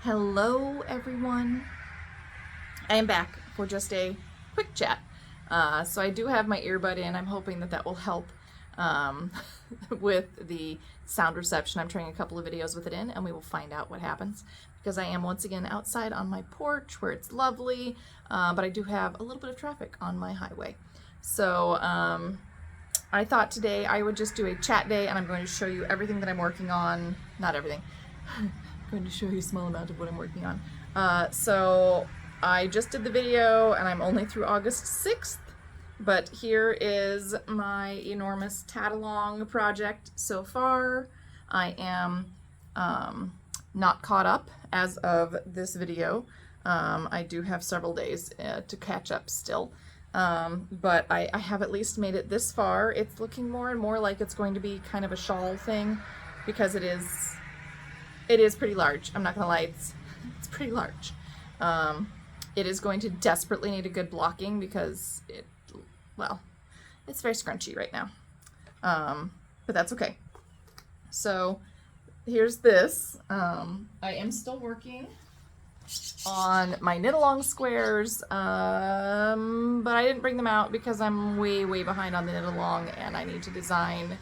Hello everyone. I am back for just a quick chat. So I do have my earbud in. I'm hoping that will help um, with the sound reception. I'm trying a couple of videos with it in and we will find out what happens because I am once again outside on my porch where it's lovely, but I do have a little bit of traffic on my highway. So I thought today I would just do a chat day and I'm going to show you everything that I'm working on. Not everything. I'm going to show you a small amount of what I'm working on. So I just did the video and I'm only through August 6th, but here is my enormous tatalong project so far. I am not caught up as of this video. I do have several days to catch up still. But I have at least made it this far. It's looking more and more like it's going to be kind of a shawl thing because it is pretty large. I'm not gonna lie, it's pretty large. It is going to desperately need a good blocking because it's very scrunchy right now. But that's okay. So here's this. I am still working on my knit-along squares, but I didn't bring them out because I'm way behind on the knit-along and I need to design,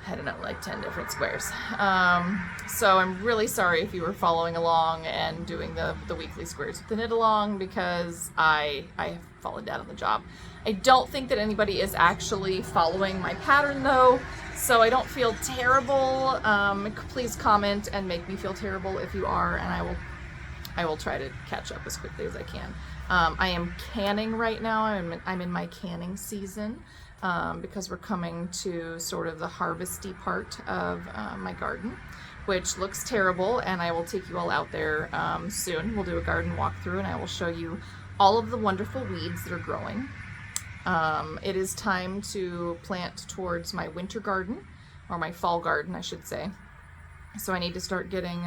I don't know, like 10 different squares. So I'm really sorry if you were following along and doing the weekly squares with the knit-along because I have fallen down on the job. I don't think that anybody is actually following my pattern though, so I don't feel terrible. Please comment and make me feel terrible if you are, and I will try to catch up as quickly as I can. I am canning right now. I'm in my canning season because we're coming to sort of the harvesty part of my garden, which looks terrible, and I will take you all out there soon. We'll do a garden walkthrough and I will show you all of the wonderful weeds that are growing. It is time to plant towards my winter garden, or my fall garden I should say. So I need to start getting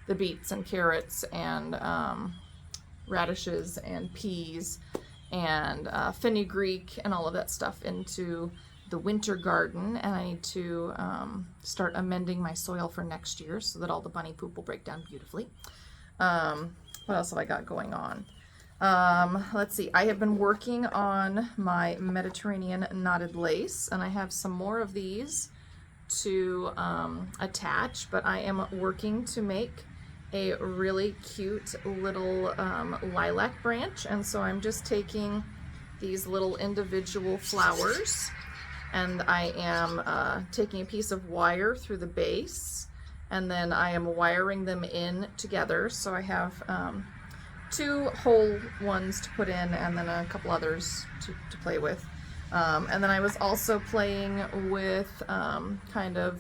the beets and carrots and radishes and peas and fenugreek and all of that stuff into the winter garden, and I need to start amending my soil for next year so that all the bunny poop will break down beautifully. What else have I got going on? Let's see, I have been working on my Mediterranean knotted lace, and I have some more of these to attach, but I am working to make a really cute little lilac branch, and so I'm just taking these little individual flowers and I am taking a piece of wire through the base, and then I am wiring them in together. So I have 2 whole ones to put in and then a couple others to play with. And then I was also playing with kind of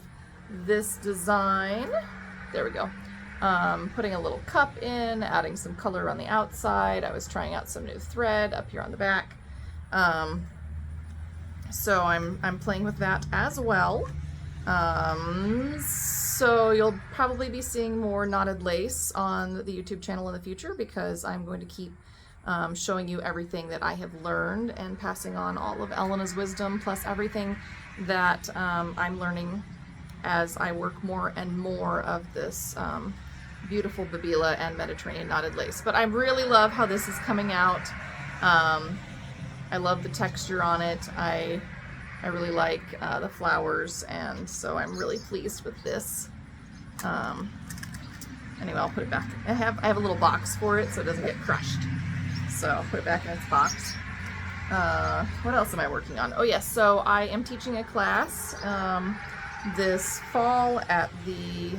this design. There we go. Putting a little cup in, adding some color on the outside. I was trying out some new thread up here on the back. So I'm playing with that as well. So you'll probably be seeing more knotted lace on the YouTube channel in the future because I'm going to keep showing you everything that I have learned and passing on all of Elena's wisdom, plus everything that I'm learning as I work more and more of this beautiful Babila and Mediterranean knotted lace. But I really love how this is coming out. I love the texture on it. I really like the flowers, and so I'm really pleased with this. Anyway, I'll put it back. I have a little box for it so it doesn't get crushed. So I'll put it back in its box. What else am I working on? Oh yes, so I am teaching a class this fall at the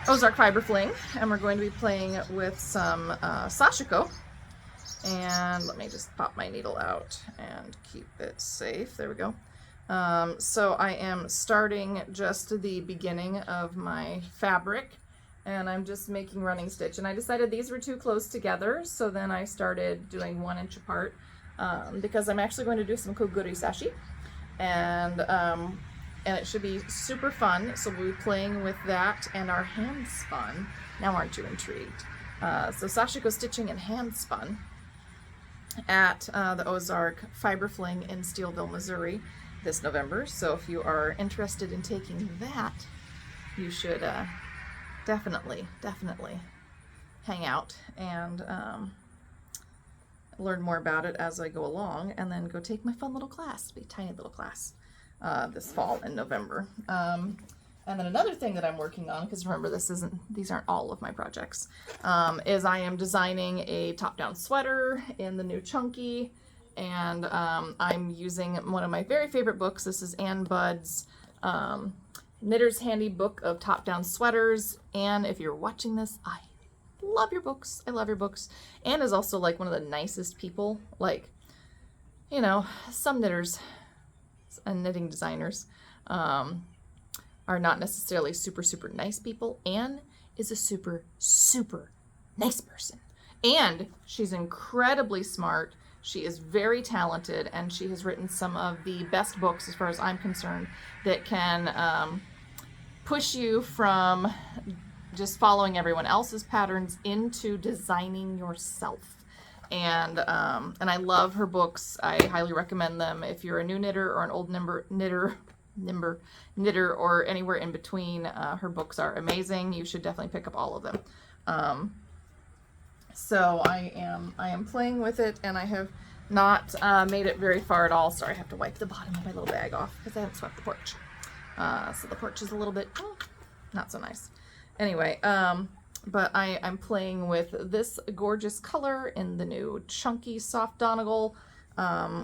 Ozark Fiber Fling, and we're going to be playing with some sashiko. And let me just pop my needle out and keep it safe. There we go. So I am starting just the beginning of my fabric, and I'm just making running stitch. And I decided these were too close together, so then I started doing 1 inch apart because I'm actually going to do some koguri sashi, and it should be super fun. So we'll be playing with that and our hand spun. Now aren't you intrigued? So sashiko stitching and hand spun at the Ozark Fiber Fling in Steelville, Missouri this November. So if you are interested in taking that, you should definitely hang out and learn more about it as I go along, and then go take my fun little class, be a tiny little class this fall in November. And then another thing that I'm working on, because remember these aren't all of my projects, is I am designing a top-down sweater in the new Chunky, and I'm using one of my very favorite books. This is Ann Budd's Knitter's Handy Book of Top-Down Sweaters. Ann, if you're watching this, I love your books. I love your books. Ann is also like one of the nicest people. Like, you know, some knitters and knitting designers are not necessarily super nice people. Ann is a super nice person. And she's incredibly smart. She is very talented, and she has written some of the best books, as far as I'm concerned, that can push you from just following everyone else's patterns into designing yourself. And I love her books. I highly recommend them. If you're a new knitter or an old knitter or anywhere in between, her books are amazing. You should definitely pick up all of them. So I am playing with it, and I have not made it very far at all. Sorry, I have to wipe the bottom of my little bag off because I haven't swept the porch. So the porch is a little bit not so nice. Anyway, but I'm playing with this gorgeous color in the new Chunky Soft Donegal,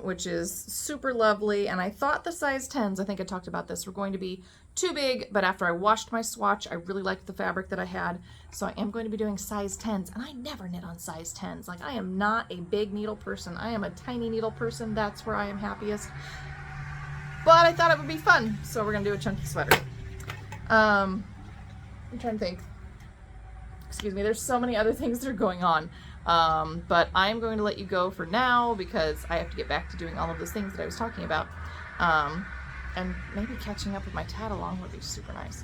which is super lovely. And I thought the size 10s, I think I talked about this, were going to be too big, but after I washed my swatch, I really liked the fabric that I had. So I am going to be doing size 10s, and I never knit on size 10s. Like, I am not a big needle person. I am a tiny needle person. That's where I am happiest. But I thought it would be fun, so we're gonna do a chunky sweater. I'm trying to think. Excuse me, there's so many other things that are going on. But I'm going to let you go for now because I have to get back to doing all of those things that I was talking about. And maybe catching up with my tatalong would be super nice.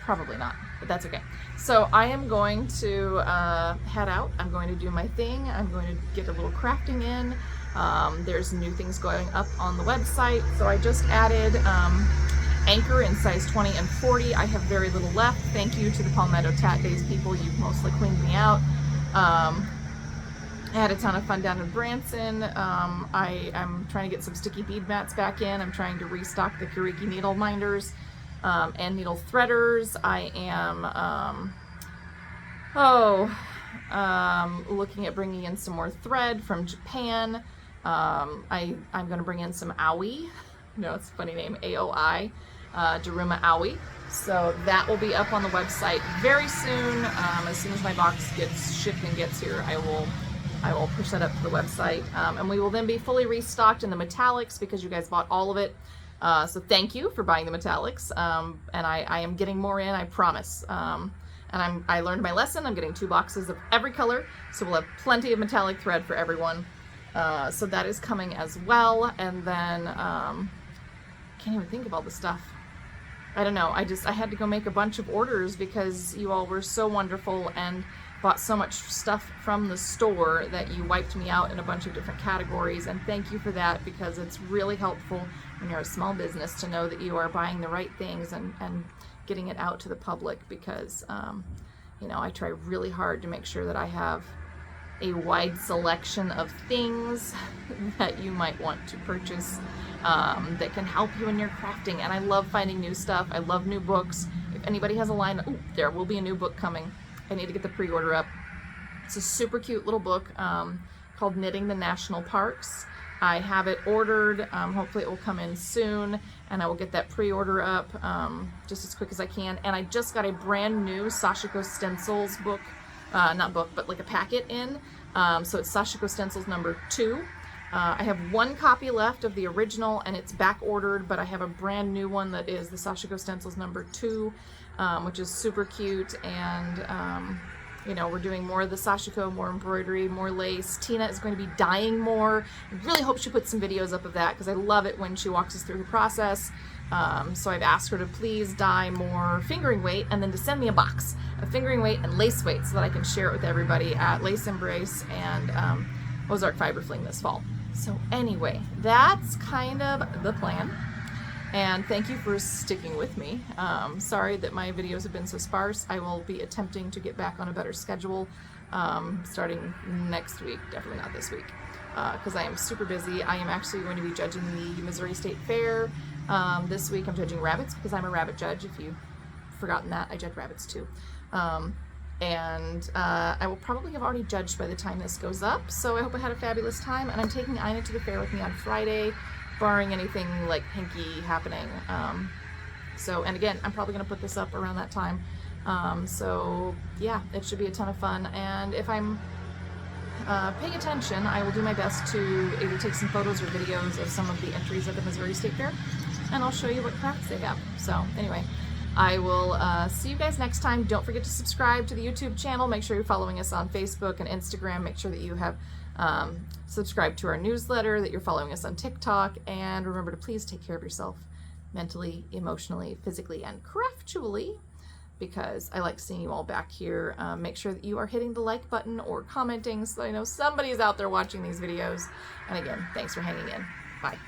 Probably not, but that's okay. So I am going to head out. I'm going to do my thing. I'm going to get a little crafting in. There's new things going up on the website. So I just added anchor in size 20 and 40. I have very little left. Thank you to the Palmetto Tat Days people. You've mostly cleaned me out. I had a ton of fun down in Branson. I'm trying to get some sticky bead mats back in. I'm trying to restock the Kuriki needle minders and needle threaders. I am looking at bringing in some more thread from Japan. I'm going to bring in some Aoi. No, it's a funny name, AOI, Daruma Aoi. So that will be up on the website very soon. As soon as my box gets shipped and gets here, I will push that up to the website. And we will then be fully restocked in the metallics because you guys bought all of it. So thank you for buying the metallics. And I am getting more in, I promise. And I learned my lesson. I'm getting 2 boxes of every color. So we'll have plenty of metallic thread for everyone. So that is coming as well. And then, can't even think of all the stuff. I don't know. I had to go make a bunch of orders because you all were so wonderful and bought so much stuff from the store that you wiped me out in a bunch of different categories, and thank you for that because it's really helpful when you're a small business to know that you are buying the right things and getting it out to the public because you know, I try really hard to make sure that I have a wide selection of things that you might want to purchase that can help you in your crafting. And I love finding new stuff. I love new books. If anybody has a line, ooh, there will be a new book coming. I need to get the pre-order up. It's a super cute little book called Knitting the National Parks. I have it ordered. Hopefully it will come in soon, and I will get that pre-order up just as quick as I can. And I just got a brand new Sashiko Stencils book, not book, but like a packet in. So it's Sashiko Stencils number 2. I have 1 copy left of the original, and it's back ordered, but I have a brand new one that is the Sashiko Stencils number 2, which is super cute. And you know, we're doing more of the Sashiko, more embroidery, more lace. Tina is going to be dyeing more. I really hope she puts some videos up of that because I love it when she walks us through her process. So I've asked her to please dye more fingering weight and then to send me a box of fingering weight and lace weight so that I can share it with everybody at Lace Embrace and Ozark Fiber Fling this fall. So anyway, that's kind of the plan. And thank you for sticking with me. Sorry that my videos have been so sparse. I will be attempting to get back on a better schedule starting next week, definitely not this week, because I am super busy. I am actually going to be judging the Missouri State Fair. This week I'm judging rabbits because I'm a rabbit judge. If you've forgotten that, I judge rabbits too. And I will probably have already judged by the time this goes up, so I hope I had a fabulous time. And I'm taking Ina to the fair with me on Friday, barring anything like hinky happening. And again, I'm probably going to put this up around that time. So yeah, it should be a ton of fun. And if I'm paying attention, I will do my best to either take some photos or videos of some of the entries at the Missouri State Fair, and I'll show you what crafts they have. So anyway, I will see you guys next time. Don't forget to subscribe to the YouTube channel. Make sure you're following us on Facebook and Instagram. Make sure that you have subscribed to our newsletter, that you're following us on TikTok, and remember to please take care of yourself mentally, emotionally, physically, and craftually, because I like seeing you all back here. Make sure that you are hitting the like button or commenting so I know somebody's out there watching these videos. And again, thanks for hanging in. Bye.